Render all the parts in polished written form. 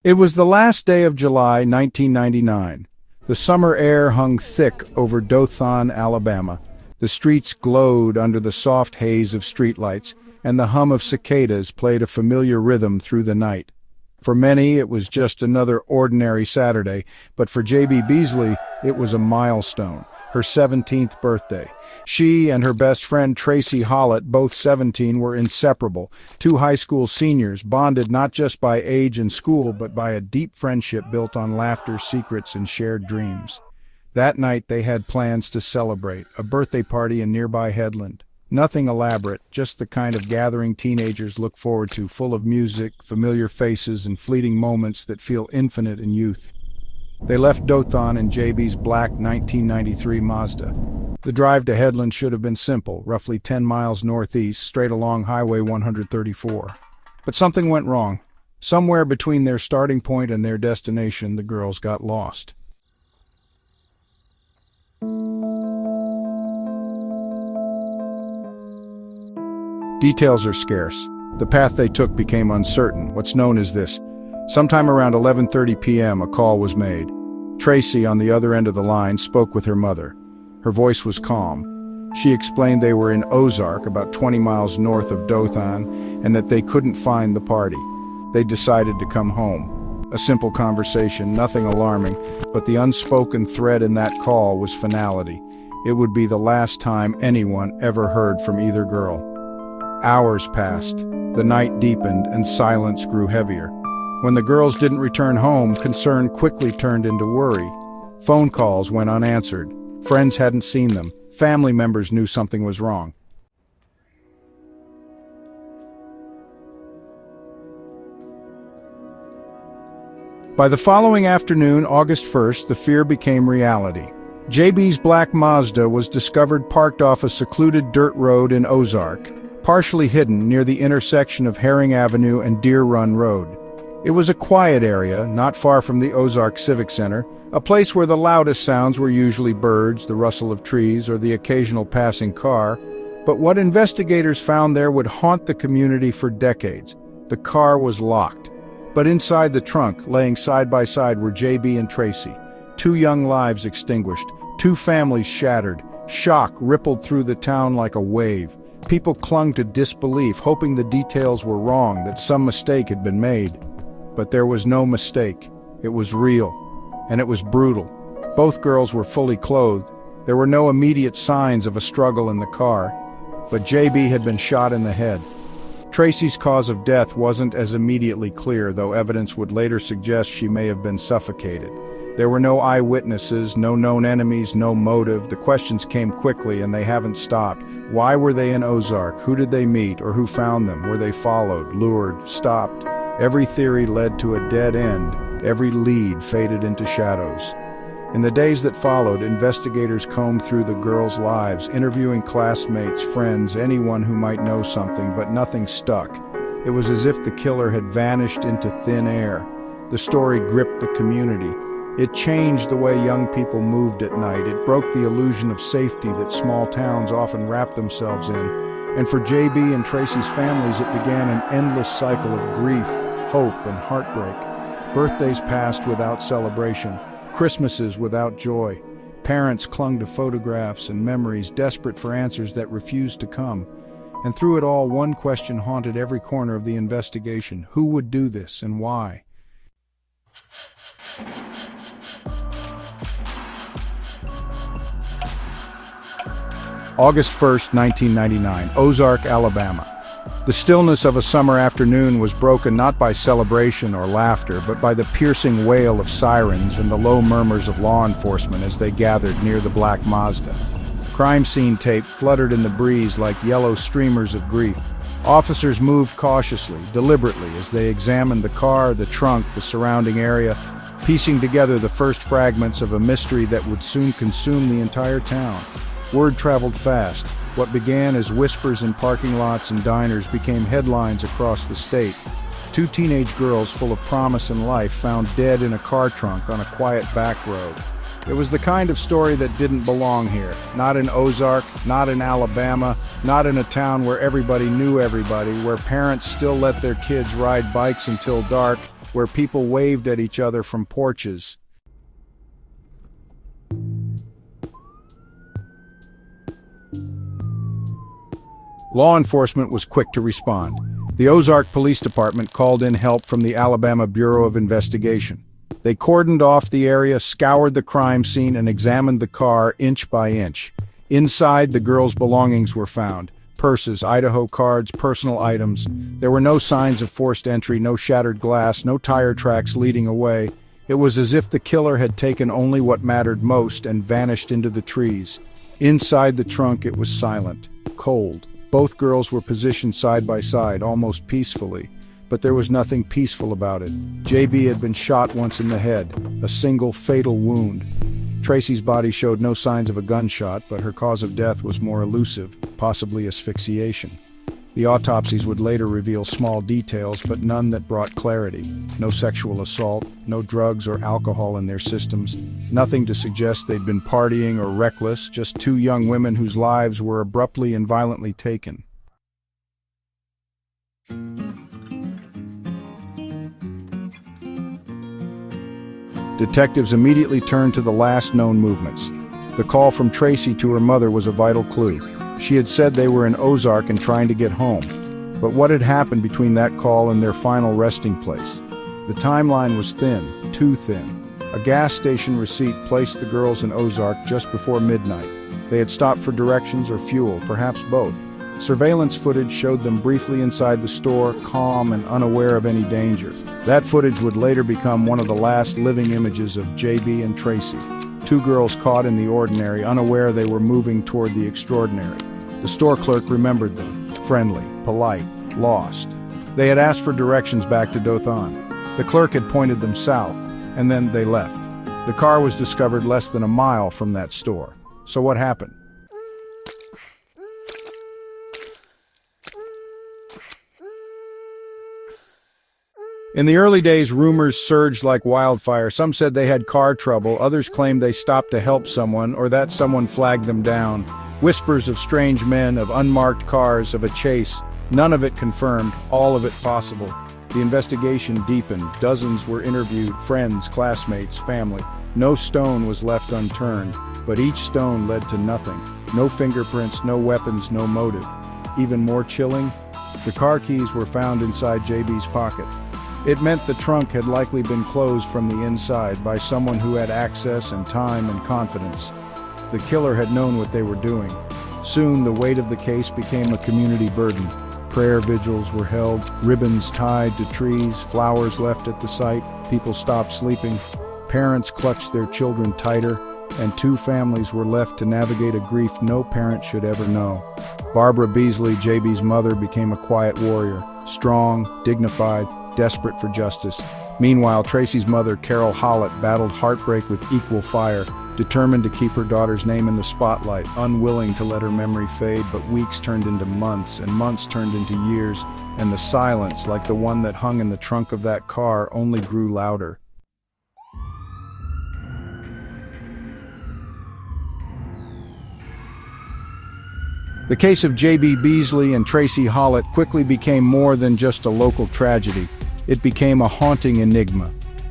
It was the last day of July 1999. The summer air hung thick over Dothan, Alabama. The streets glowed under the soft haze of streetlights, and the hum of cicadas played a familiar rhythm through the night. For many, it was just another ordinary Saturday, but for J.B. Beasley, it was a milestone, her 17th birthday. She and her best friend Tracy Hollett, both 17, were inseparable. Two high school seniors, bonded not just by age and school, but by a deep friendship built on laughter, secrets, and shared dreams. That night they had plans to celebrate, a birthday party in nearby Headland. Nothing elaborate, just the kind of gathering teenagers look forward to, full of music, familiar faces, and fleeting moments that feel infinite in youth. They left Dothan in JB's black 1993 Mazda. The drive to Headland should have been simple, roughly 10 miles northeast, straight along Highway 134. But something went wrong. Somewhere between their starting point and their destination, the girls got lost. Details are scarce. The path they took became uncertain. What's known as this. Sometime around 11:30 p.m., a call was made. Tracy, on the other end of the line, spoke with her mother. Her voice was calm. She explained they were in Ozark, about 20 miles north of Dothan, and that they couldn't find the party. They decided to come home. A simple conversation, nothing alarming, but the unspoken thread in that call was finality. It would be the last time anyone ever heard from either girl. Hours passed. The night deepened, and silence grew heavier. When the girls didn't return home, concern quickly turned into worry. Phone calls went unanswered. Friends hadn't seen them. Family members knew something was wrong. By the following afternoon, August 1st, the fear became reality. JB's black Mazda was discovered parked off a secluded dirt road in Ozark, partially hidden near the intersection of Herring Avenue and Deer Run Road. It was a quiet area, not far from the Ozark Civic Center, a place where the loudest sounds were usually birds, the rustle of trees, or the occasional passing car. But what investigators found there would haunt the community for decades. The car was locked. But inside the trunk, laying side by side, were J.B. and Tracy. Two young lives extinguished, two families shattered. Shock rippled through the town like a wave. People clung to disbelief, hoping the details were wrong, that some mistake had been made. But there was no mistake. It was real, and it was brutal. Both girls were fully clothed. There were no immediate signs of a struggle in the car, but JB had been shot in the head. Tracy's cause of death wasn't as immediately clear, though evidence would later suggest she may have been suffocated. There were no eyewitnesses, no known enemies, no motive. The questions came quickly, and they haven't stopped. Why were they in Ozark? Who did they meet, or who found them? Were they followed, lured, stopped? Every theory led to a dead end. Every lead faded into shadows. In the days that followed, investigators combed through the girls' lives, interviewing classmates, friends, anyone who might know something, but nothing stuck. It was as if the killer had vanished into thin air. The story gripped the community. It changed the way young people moved at night. It broke the illusion of safety that small towns often wrap themselves in. And for JB and Tracy's families, it began an endless cycle of grief, hope, and heartbreak. Birthdays passed without celebration, Christmases without joy. Parents clung to photographs and memories, desperate for answers that refused to come. And through it all, one question haunted every corner of the investigation: who would do this and why? August 1st, 1999, Ozark, Alabama. The stillness of a summer afternoon was broken not by celebration or laughter, but by the piercing wail of sirens and the low murmurs of law enforcement as they gathered near the black Mazda. Crime scene tape fluttered in the breeze like yellow streamers of grief. Officers moved cautiously, deliberately, as they examined the car, the trunk, the surrounding area, piecing together the first fragments of a mystery that would soon consume the entire town. Word traveled fast. What began as whispers in parking lots and diners became headlines across the state. Two teenage girls full of promise and life found dead in a car trunk on a quiet back road. It was the kind of story that didn't belong here. Not in Ozark, not in Alabama, not in a town where everybody knew everybody, where parents still let their kids ride bikes until dark, where people waved at each other from porches. Law enforcement was quick to respond. The Ozark Police Department called in help from the Alabama Bureau of Investigation. They cordoned off the area, scoured the crime scene, and examined the car inch by inch. Inside, the girls' belongings were found. Purses, Idaho cards, personal items. There were no signs of forced entry, no shattered glass, no tire tracks leading away. It was as if the killer had taken only what mattered most and vanished into the trees. Inside the trunk, it was silent, cold. Both girls were positioned side by side, almost peacefully. But there was nothing peaceful about it. JB had been shot once in the head, a single fatal wound. Tracy's body showed no signs of a gunshot, but her cause of death was more elusive, possibly asphyxiation. The autopsies would later reveal small details, but none that brought clarity. No sexual assault, no drugs or alcohol in their systems, nothing to suggest they'd been partying or reckless, just two young women whose lives were abruptly and violently taken. Detectives immediately turned to the last known movements. The call from Tracy to her mother was a vital clue. She had said they were in Ozark and trying to get home. But what had happened between that call and their final resting place? The timeline was thin, too thin. A gas station receipt placed the girls in Ozark just before midnight. They had stopped for directions or fuel, perhaps both. Surveillance footage showed them briefly inside the store, calm and unaware of any danger. That footage would later become one of the last living images of JB and Tracy. Two girls caught in the ordinary, unaware they were moving toward the extraordinary. The store clerk remembered them, friendly, polite, lost. They had asked for directions back to Dothan. The clerk had pointed them south, and then they left. The car was discovered less than a mile from that store. So what happened? In the early days, rumors surged like wildfire. Some said they had car trouble, others claimed they stopped to help someone, or that someone flagged them down. Whispers of strange men, of unmarked cars, of a chase. None of it confirmed, all of it possible. The investigation deepened. Dozens were interviewed, friends, classmates, family. No stone was left unturned, but each stone led to nothing. No fingerprints, no weapons, no motive. Even more chilling, the car keys were found inside JB's pocket. It meant the trunk had likely been closed from the inside by someone who had access and time and confidence. The killer had known what they were doing. Soon, the weight of the case became a community burden. Prayer vigils were held, ribbons tied to trees, flowers left at the site, people stopped sleeping, parents clutched their children tighter, and two families were left to navigate a grief no parent should ever know. Barbara Beasley, JB's mother, became a quiet warrior, strong, dignified, desperate for justice. Meanwhile, Tracy's mother, Carol Hollett, battled heartbreak with equal fire, determined to keep her daughter's name in the spotlight, unwilling to let her memory fade. But weeks turned into months, and months turned into years, and the silence, like the one that hung in the trunk of that car, only grew louder. The case of J.B. Beasley and Tracy Hollett quickly became more than just a local tragedy. It became a haunting enigma.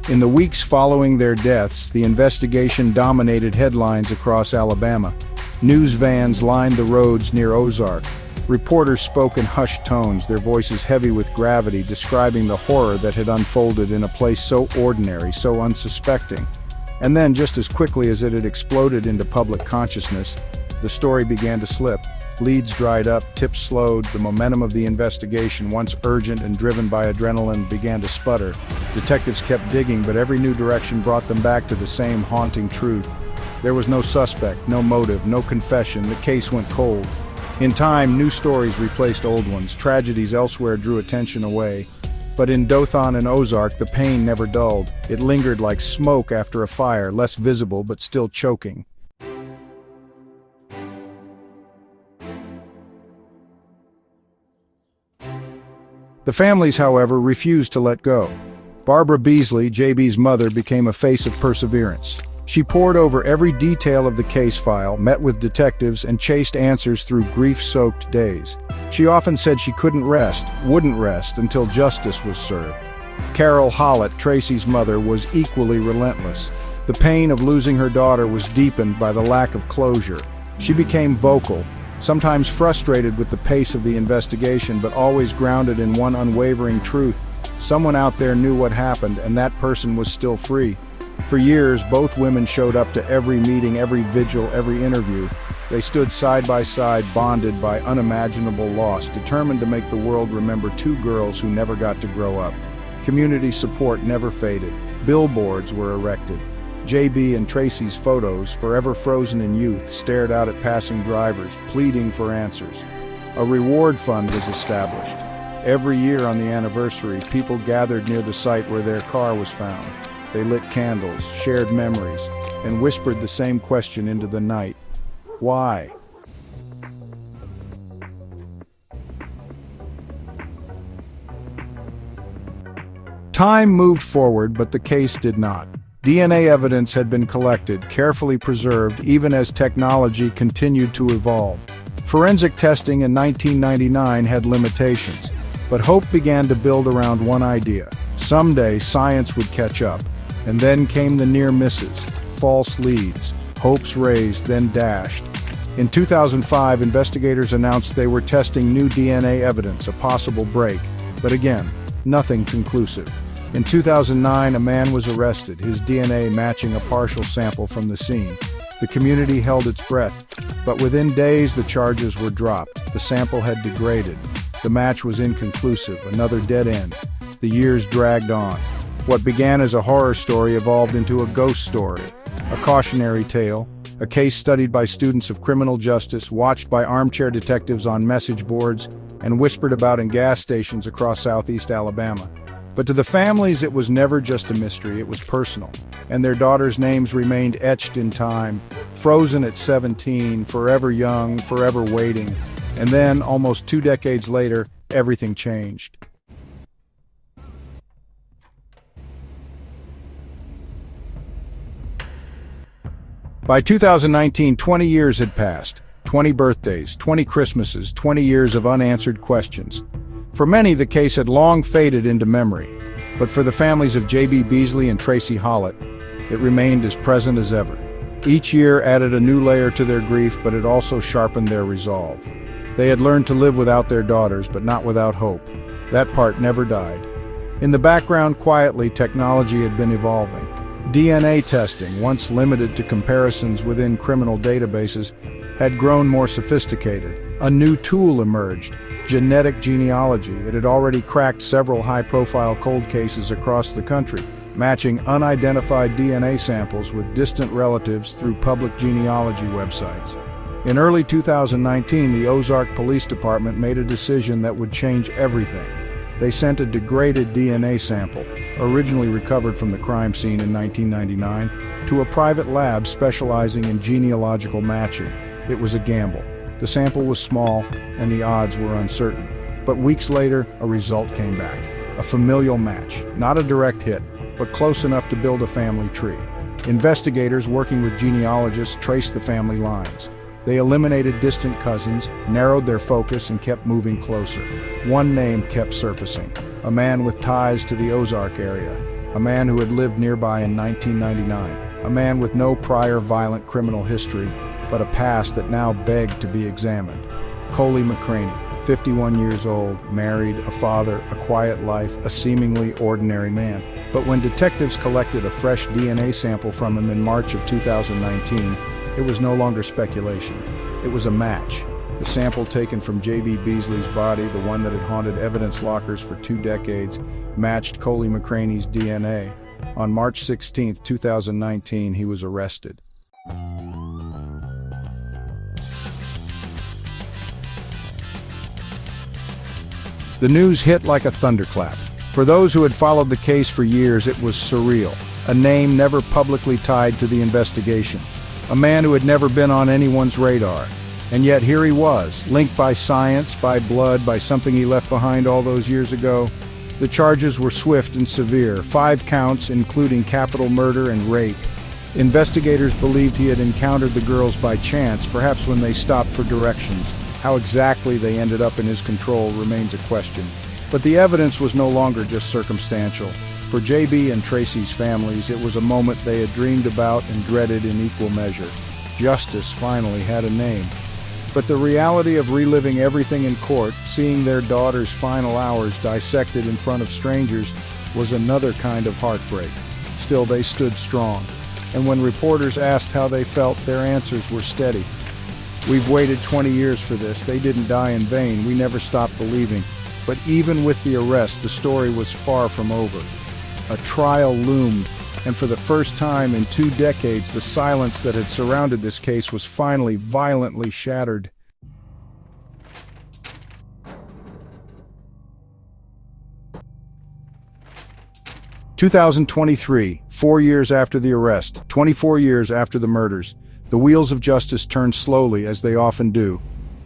In the weeks following their deaths, the investigation dominated headlines across Alabama. News vans lined the roads near Ozark. Reporters spoke in hushed tones, their voices heavy with gravity, describing the horror that had unfolded in a place so ordinary, so unsuspecting. And then, just as quickly as it had exploded into public consciousness, the story began to slip. Leads dried up, tips slowed, the momentum of the investigation, once urgent and driven by adrenaline, began to sputter. Detectives kept digging, but every new direction brought them back to the same haunting truth. There was no suspect, no motive, no confession. The case went cold. In time, new stories replaced old ones. Tragedies elsewhere drew attention away. But in Dothan and Ozark, the pain never dulled. It lingered like smoke after a fire, less visible but still choking. The families, however, refused to let go. Barbara Beasley, JB's mother, became a face of perseverance. She pored over every detail of the case file, met with detectives, and chased answers through grief-soaked days. She often said she couldn't rest, wouldn't rest, until justice was served. Carol Hawlett, Tracy's mother, was equally relentless. The pain of losing her daughter was deepened by the lack of closure. She became vocal, sometimes frustrated with the pace of the investigation, but always grounded in one unwavering truth. Someone out there knew what happened, and that person was still free. For years, both women showed up to every meeting, every vigil, every interview. They stood side by side, bonded by unimaginable loss, determined to make the world remember two girls who never got to grow up. Community support never faded. Billboards were erected. JB and Tracy's photos, forever frozen in youth, stared out at passing drivers, pleading for answers. A reward fund was established. Every year on the anniversary, people gathered near the site where their car was found. They lit candles, shared memories, and whispered the same question into the night. Why? Time moved forward, but the case did not. DNA evidence had been collected, carefully preserved, even as technology continued to evolve. Forensic testing in 1999 had limitations, but hope began to build around one idea. Someday, science would catch up. And then came the near misses, false leads, hopes raised, then dashed. In 2005, investigators announced they were testing new DNA evidence, a possible break. But again, nothing conclusive. In 2009, a man was arrested, his DNA matching a partial sample from the scene. The community held its breath, but within days the charges were dropped. The sample had degraded. The match was inconclusive, another dead end. The years dragged on. What began as a horror story evolved into a ghost story, a cautionary tale, a case studied by students of criminal justice, watched by armchair detectives on message boards, and whispered about in gas stations across southeast Alabama. But to the families, it was never just a mystery, it was personal. And their daughters' names remained etched in time, frozen at 17, forever young, forever waiting. And then, almost 2 decades later, everything changed. By 2019, 20 years had passed. 20 birthdays, 20 Christmases, 20 years of unanswered questions. For many, the case had long faded into memory. But for the families of J.B. Beasley and Tracy Hollett, it remained as present as ever. Each year added a new layer to their grief, but it also sharpened their resolve. They had learned to live without their daughters, but not without hope. That part never died. In the background, quietly, technology had been evolving. DNA testing, once limited to comparisons within criminal databases, had grown more sophisticated. A new tool emerged, genetic genealogy. It had already cracked several high-profile cold cases across the country, matching unidentified DNA samples with distant relatives through public genealogy websites. In early 2019, the Ozark Police Department made a decision that would change everything. They sent a degraded DNA sample, originally recovered from the crime scene in 1999, to a private lab specializing in genealogical matching. It was a gamble. The sample was small, and the odds were uncertain. But weeks later, a result came back. A familial match, not a direct hit, but close enough to build a family tree. Investigators working with genealogists traced the family lines. They eliminated distant cousins, narrowed their focus, and kept moving closer. One name kept surfacing, a man with ties to the Ozark area, a man who had lived nearby in 1999, a man with no prior violent criminal history, but a past that now begged to be examined. Coley McCraney, 51 years old, married, a father, a quiet life, a seemingly ordinary man. But when detectives collected a fresh DNA sample from him in March of 2019, it was no longer speculation. It was a match. The sample taken from J.B. Beasley's body, the one that had haunted evidence lockers for 2 decades, matched Coley McCraney's DNA. On March 16, 2019, he was arrested. The news hit like a thunderclap. For those who had followed the case for years, it was surreal. A name never publicly tied to the investigation. A man who had never been on anyone's radar. And yet here he was, linked by science, by blood, by something he left behind all those years ago. The charges were swift and severe, 5 counts, including capital murder and rape. Investigators believed he had encountered the girls by chance, perhaps when they stopped for directions. How exactly they ended up in his control remains a question. But the evidence was no longer just circumstantial. For JB and Tracy's families, it was a moment they had dreamed about and dreaded in equal measure. Justice finally had a name. But the reality of reliving everything in court, seeing their daughter's final hours dissected in front of strangers, was another kind of heartbreak. Still, they stood strong. And when reporters asked how they felt, their answers were steady. "We've waited 20 years for this. They didn't die in vain. We never stopped believing." But even with the arrest, the story was far from over. A trial loomed, and for the first time in 2 decades, the silence that had surrounded this case was finally violently shattered. "2023, 4 years after the arrest, 24 years after the murders, the wheels of justice turned slowly, as they often do.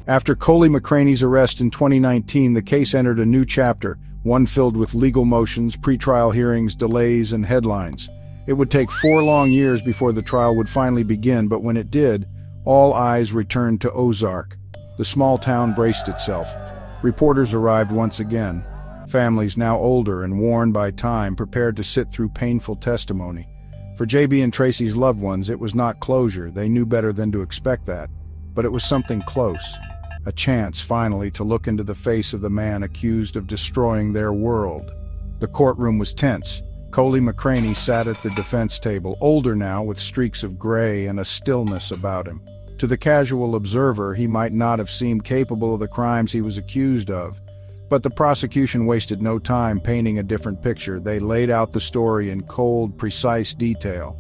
After Coley McCraney's arrest in 2019, the case entered a new chapter, one filled with legal motions, pretrial hearings, delays, and headlines. It would take 4 long years before the trial would finally begin, but when it did, all eyes returned to Ozark. The small town braced itself. Reporters arrived once again. Families, now older and worn by time, prepared to sit through painful testimony. For JB and Tracy's loved ones, it was not closure. They knew better than to expect that. But it was something close. A chance, finally, to look into the face of the man accused of destroying their world. The courtroom was tense. Coley McCraney sat at the defense table, older now, with streaks of gray and a stillness about him. To the casual observer, he might not have seemed capable of the crimes he was accused of. But the prosecution wasted no time painting a different picture. They laid out the story in cold, precise detail.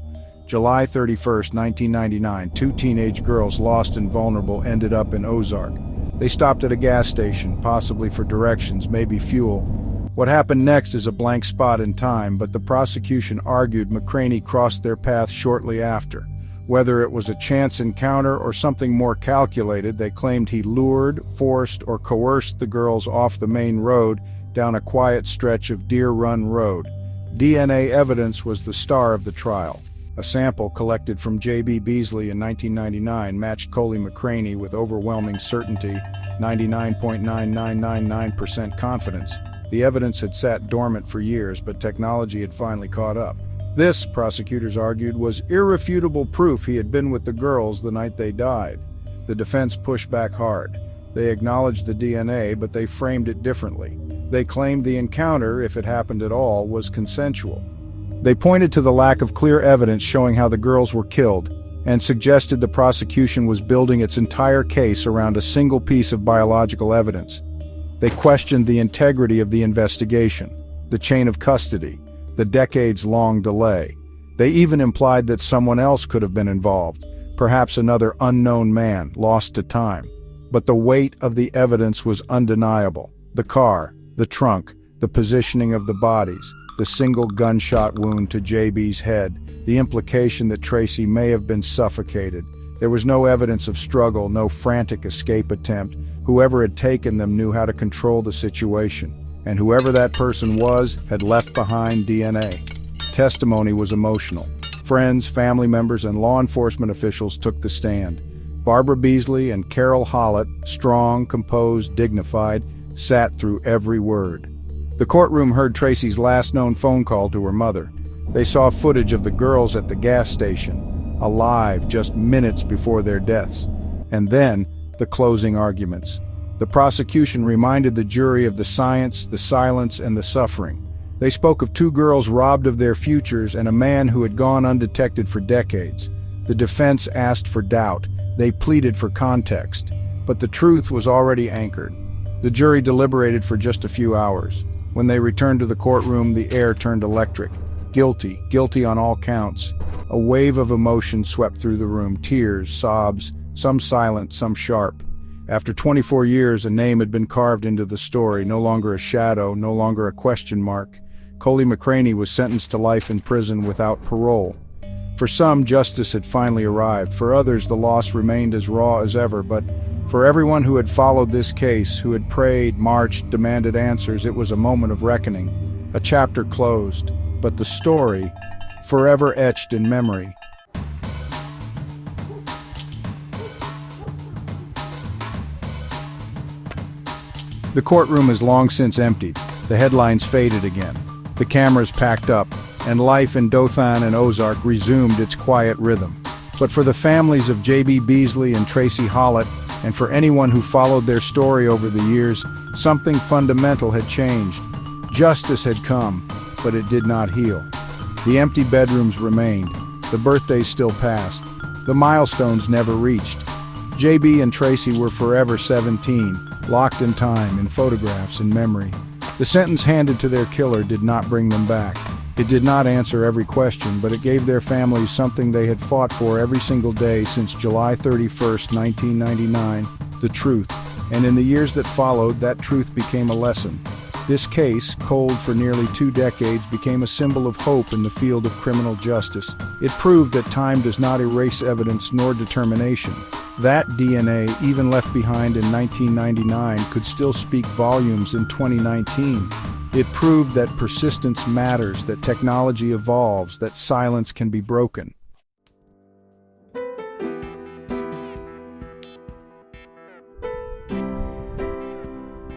July 31st, 1999, 2 teenage girls, lost and vulnerable, ended up in Ozark. They stopped at a gas station, possibly for directions, maybe fuel. What happened next is a blank spot in time, but the prosecution argued McCraney crossed their path shortly after. Whether it was a chance encounter or something more calculated, they claimed he lured, forced, or coerced the girls off the main road down a quiet stretch of Deer Run Road. DNA evidence was the star of the trial. A sample collected from J.B. Beasley in 1999 matched Coley McCraney with overwhelming certainty, 99.9999% confidence. The evidence had sat dormant for years, but technology had finally caught up. This, prosecutors argued, was irrefutable proof he had been with the girls the night they died. The defense pushed back hard. They acknowledged the DNA, but they framed it differently. They claimed the encounter, if it happened at all, was consensual. They pointed to the lack of clear evidence showing how the girls were killed, and suggested the prosecution was building its entire case around a single piece of biological evidence. They questioned the integrity of the investigation, the chain of custody, the decades-long delay. They even implied that someone else could have been involved, perhaps another unknown man, lost to time. But the weight of the evidence was undeniable. The car, the trunk, the positioning of the bodies, the single gunshot wound to JB's head, the implication that Tracy may have been suffocated. There was no evidence of struggle, no frantic escape attempt. Whoever had taken them knew how to control the situation, and whoever that person was had left behind DNA. Testimony was emotional. Friends, family members, and law enforcement officials took the stand. Barbara Beasley and Carol Hollett, strong, composed, dignified, sat through every word. The courtroom heard Tracy's last known phone call to her mother. They saw footage of the girls at the gas station, alive just minutes before their deaths. And then, the closing arguments. The prosecution reminded the jury of the science, the silence, and the suffering. They spoke of 2 girls robbed of their futures and a man who had gone undetected for decades. The defense asked for doubt. They pleaded for context. But the truth was already anchored. The jury deliberated for just a few hours. When they returned to the courtroom, the air turned electric. Guilty, guilty on all counts. A wave of emotion swept through the room, tears, sobs, some silent, some sharp. After 24 years, a name had been carved into the story, no longer a shadow, no longer a question mark. Coley McCraney was sentenced to life in prison without parole. For some, justice had finally arrived. For others, the loss remained as raw as ever. But for everyone who had followed this case, who had prayed, marched, demanded answers, it was a moment of reckoning. A chapter closed, but the story, forever etched in memory. The courtroom is long since emptied. The headlines faded again. The cameras packed up, and life in Dothan and Ozark resumed its quiet rhythm. But for the families of J.B. Beasley and Tracy Hollett, and for anyone who followed their story over the years, something fundamental had changed. Justice had come, but it did not heal. The empty bedrooms remained. The birthdays still passed. The milestones never reached. J.B. and Tracy were forever 17, locked in time, in photographs, in memory. The sentence handed to their killer did not bring them back. It did not answer every question, but it gave their families something they had fought for every single day since July 31st, 1999, the truth. And in the years that followed, that truth became a lesson. This case, cold for nearly 2 decades, became a symbol of hope in the field of criminal justice. It proved that time does not erase evidence nor determination. That DNA, even left behind in 1999, could still speak volumes in 2019. It proved that persistence matters, that technology evolves, that silence can be broken.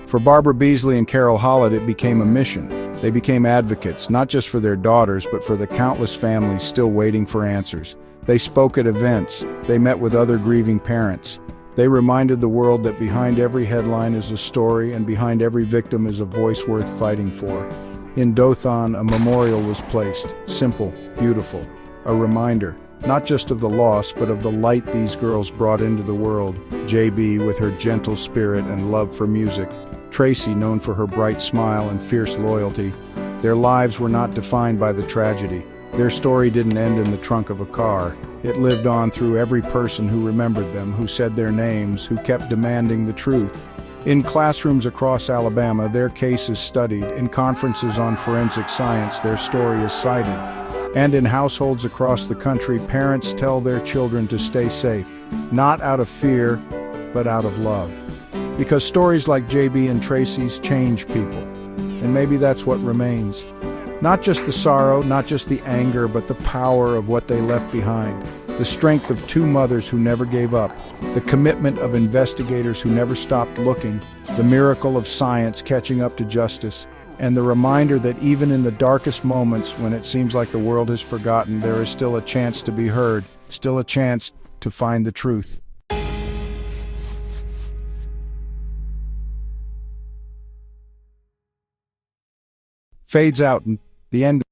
For Barbara Beasley and Carol Hollett, it became a mission. They became advocates, not just for their daughters, but for the countless families still waiting for answers. They spoke at events. They met with other grieving parents. They reminded the world that behind every headline is a story, and behind every victim is a voice worth fighting for. In Dothan, a memorial was placed, simple, beautiful, a reminder, not just of the loss, but of the light these girls brought into the world. J.B. with her gentle spirit and love for music, Tracy known for her bright smile and fierce loyalty. Their lives were not defined by the tragedy. Their story didn't end in the trunk of a car. It lived on through every person who remembered them, who said their names, who kept demanding the truth. In classrooms across Alabama, their case is studied. In conferences on forensic science, their story is cited. And in households across the country, parents tell their children to stay safe, not out of fear, but out of love. Because stories like J.B. and Tracy's change people. And maybe that's what remains. Not just the sorrow, not just the anger, but the power of what they left behind. The strength of 2 mothers who never gave up. The commitment of investigators who never stopped looking. The miracle of science catching up to justice. And the reminder that even in the darkest moments, when it seems like the world has forgotten, there is still a chance to be heard, still a chance to find the truth. Fades out, and the end